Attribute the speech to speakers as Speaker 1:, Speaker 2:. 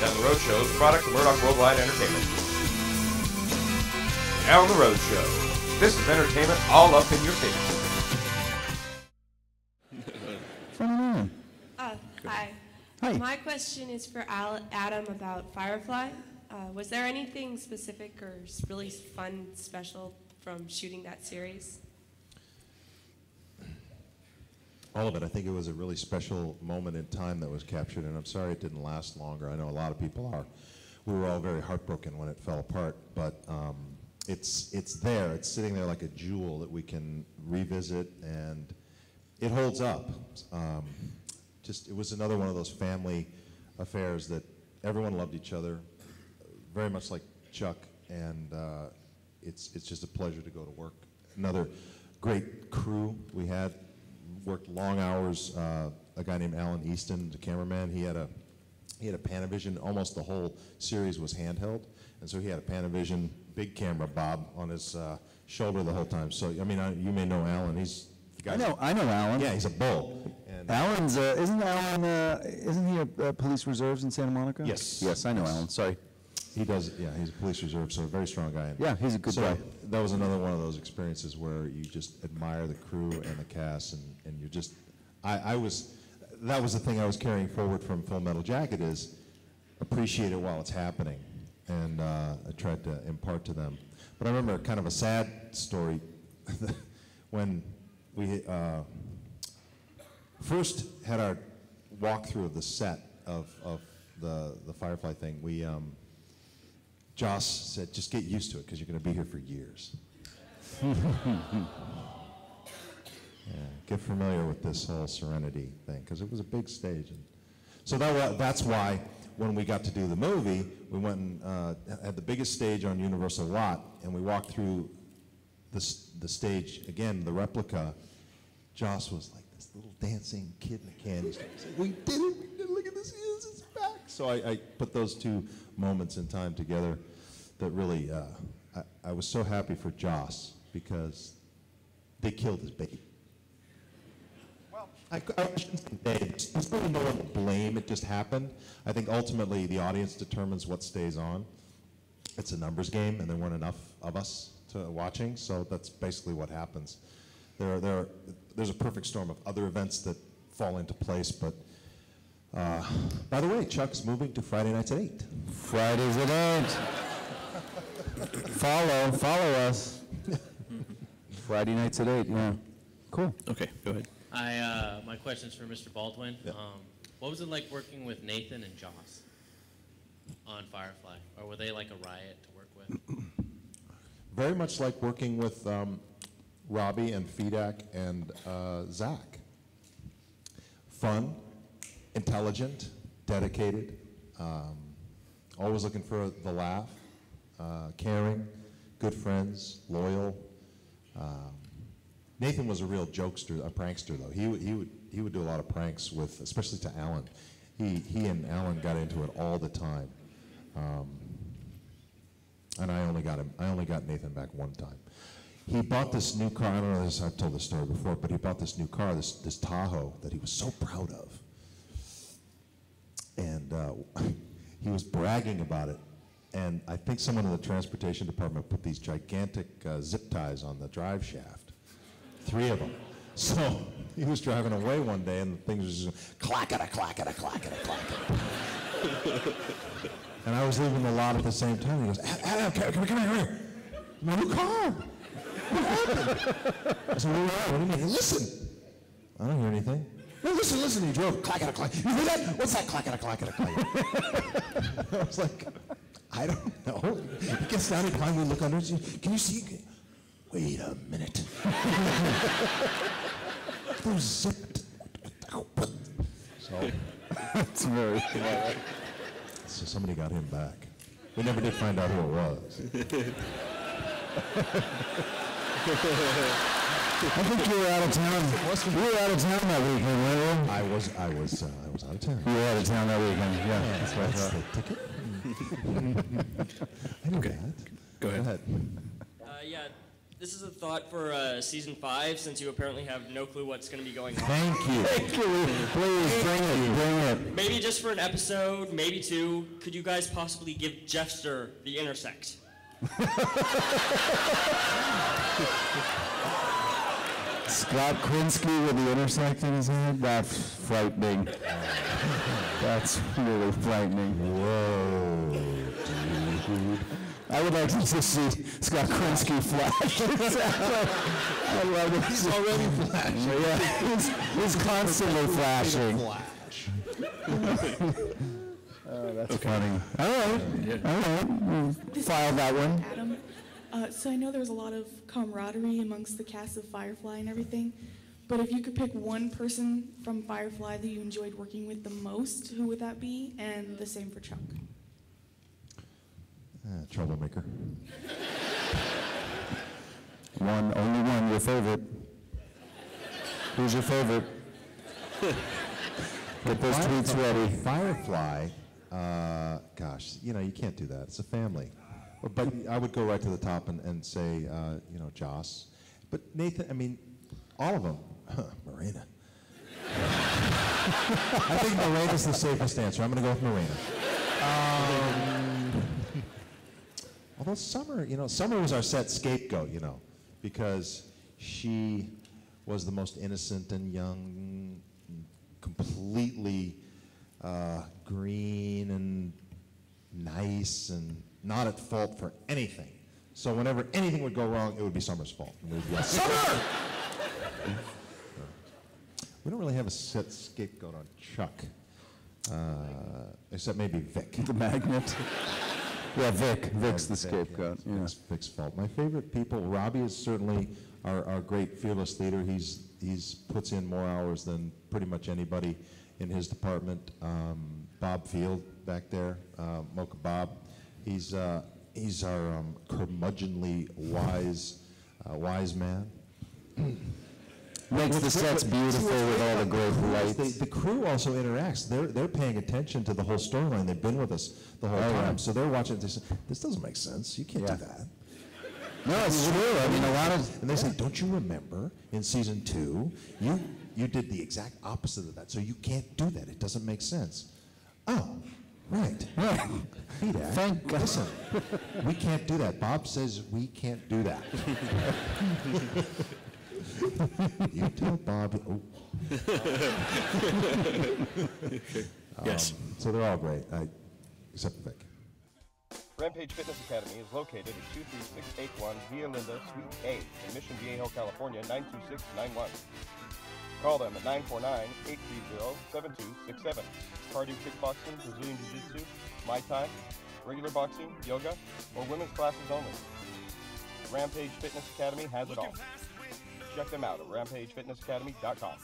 Speaker 1: on the Road Show is a product of Murdock Worldwide Entertainment. Now on the Road Show. This is entertainment all up in your face.
Speaker 2: Funny man.
Speaker 3: Hi.
Speaker 2: Hi.
Speaker 3: My question is for Adam about Firefly. Was there anything specific or really fun, special from shooting that series?
Speaker 4: All of it. I think it was a really special moment in time that was captured, and I'm sorry it didn't last longer. I know a lot of people are. We were all very heartbroken when it fell apart, but it's there. It's sitting there like a jewel that we can revisit, and it holds up. It was another one of those family affairs that everyone loved each other, very much like Chuck, and it's just a pleasure to go to work. Another great crew we had. Worked long hours. A guy named Alan Easton, the cameraman, he had a Panavision. Almost the whole series was handheld, and so he had a Panavision big camera bob on his shoulder the whole time. So I mean, you may know Alan. He's the guy.
Speaker 2: I know Alan.
Speaker 4: Yeah, he's a bull. And
Speaker 2: Alan's isn't he a police reserves in Santa Monica?
Speaker 4: Yes.
Speaker 2: Yes, I know Alan. Sorry.
Speaker 4: he does. Yeah, he's a police reserve, so a very strong guy.
Speaker 2: Yeah, he's a good guy.
Speaker 4: That was another one of those experiences where you just admire the crew and the cast, and you're just. That was the thing I was carrying forward from Full Metal Jacket is appreciate it while it's happening, and I tried to impart to them. But I remember kind of a sad story when we first had our walkthrough of the set of the Firefly thing. We Joss said, just get used to it because you're going to be here for years. Yeah, get familiar with this whole Serenity thing, because it was a big stage. And so that's why when we got to do the movie, we went and had the biggest stage on Universal lot, and we walked through the stage, again, the replica. Joss was like this little dancing kid in a candy store. He said, we did it, look at this, yes, it's back. So I put those two moments in time together that really, I was so happy for Joss, because they killed his baby. I shouldn't say there's really no one to blame. It just happened. I think ultimately the audience determines what stays on. It's a numbers game, and there weren't enough of us watching, so that's basically what happens. There's a perfect storm of other events that fall into place, but by the way, Chuck's moving to Friday nights at 8.
Speaker 2: Fridays at 8. Follow us. Friday nights at 8, yeah. Cool.
Speaker 5: Okay, go ahead.
Speaker 6: My question's for Mr. Baldwin.
Speaker 4: Yeah.
Speaker 6: What was it like working with Nathan and Joss on Firefly? Or were they like a riot to work with?
Speaker 4: Very much like working with Robbie and Fedak and Zach. Fun, intelligent, dedicated, always looking for the laugh, caring, good friends, loyal. Nathan was a real jokester, a prankster though. He would do a lot of pranks with, especially to Alan. He and Alan got into it all the time, and I only got Nathan back one time. He bought this new car. I don't know if I've told this story before, but he bought this new car, this Tahoe that he was so proud of, and he was bragging about it. And I think someone in the transportation department put these gigantic zip ties on the drive shaft. 3 of them. So he was driving away one day, and things was just clack-a-da, clack-a-da, clack-a-da, clack-a-da. And I was leaving the lot at the same time. He goes, Adam, come here. My new car. What happened? I said, what do you mean? Listen. I don't hear anything. No, listen. He drove clack-a-da, clack. You hear that? What's that clack-a-da, clack-a-da, clack-a-da? I was like, I don't know. He gets down, he finally look under, can you see? Wait a minute. Those zipped. So
Speaker 2: That's very clever.
Speaker 4: So somebody got him back. We never did find out who it was.
Speaker 2: I think you were out of town. You were out of town that weekend, weren't you?
Speaker 4: I was out of town.
Speaker 2: You were out of town that weekend, yeah.
Speaker 4: That's what I thought. The ticket. I know that.
Speaker 5: Go ahead.
Speaker 6: Yeah,
Speaker 5: This is a thought for season 5, since you apparently have no clue what's going to be going on.
Speaker 2: Thank you. Please bring it.
Speaker 5: Maybe just for an episode, maybe 2, could you guys possibly give Jeffster the intersect?
Speaker 2: Scott Krinsky with the intersect in his head? That's frightening. That's really frightening. Whoa, dude. I would like to just see Scott Krinsky flash. I love it.
Speaker 4: He's already flashing.
Speaker 2: Yeah, he's constantly flashing. Oh, that's funny. All right. We'll file that one.
Speaker 7: Adam. So I know there was a lot of camaraderie amongst the cast of Firefly and everything, but if you could pick one person from Firefly that you enjoyed working with the most, who would that be? And the same for Chuck.
Speaker 4: Troublemaker.
Speaker 2: Only one, your favorite. Who's your favorite? Get those tweets ready.
Speaker 4: Firefly, gosh, you can't do that. It's a family. But I would go right to the top and say, Joss. But Nathan, all of them. Marina. I think Marina's the safest answer. I'm going to go with Marina. Although Summer was our set scapegoat, because she was the most innocent and young, completely green and nice and not at fault for anything. So whenever anything would go wrong, it would be Summer's fault. And we'd be like, Summer! We don't really have a set scapegoat on Chuck, except maybe Vic.
Speaker 2: The magnet. Yeah, Vic's the scapegoat.
Speaker 4: Yeah, Vic's fault. My favorite people, Robbie is certainly our great fearless leader. He's puts in more hours than pretty much anybody in his department. Bob Field back there, Mocha Bob. He's our curmudgeonly wise man.
Speaker 2: Makes the sets beautiful with all the great lights.
Speaker 4: The crew also interacts. They're paying attention to the whole storyline. They've been with us the whole time, so they're watching. They say, "This doesn't make sense. You can't do that."
Speaker 2: No, it's true. A lot of
Speaker 4: and they say, "Don't you remember in season 2, you did the exact opposite of that, so you can't do that. It doesn't make sense." Oh, right. Feedback.
Speaker 2: Thank God.
Speaker 4: Listen, we can't do that. Bob says we can't do that. You tell Bob. Oh.
Speaker 2: Yes.
Speaker 4: So they're all great, except Vic.
Speaker 1: Rampage Fitness Academy is located at 23681 Via Linda, Suite A, in Mission Viejo, California, 92691. Call them at 949-830-7267. Cardio kickboxing, Brazilian Jiu-Jitsu, Muay Thai, regular boxing, yoga, or women's classes only. Rampage Fitness Academy has it all. Check them out at rampagefitnessacademy.com.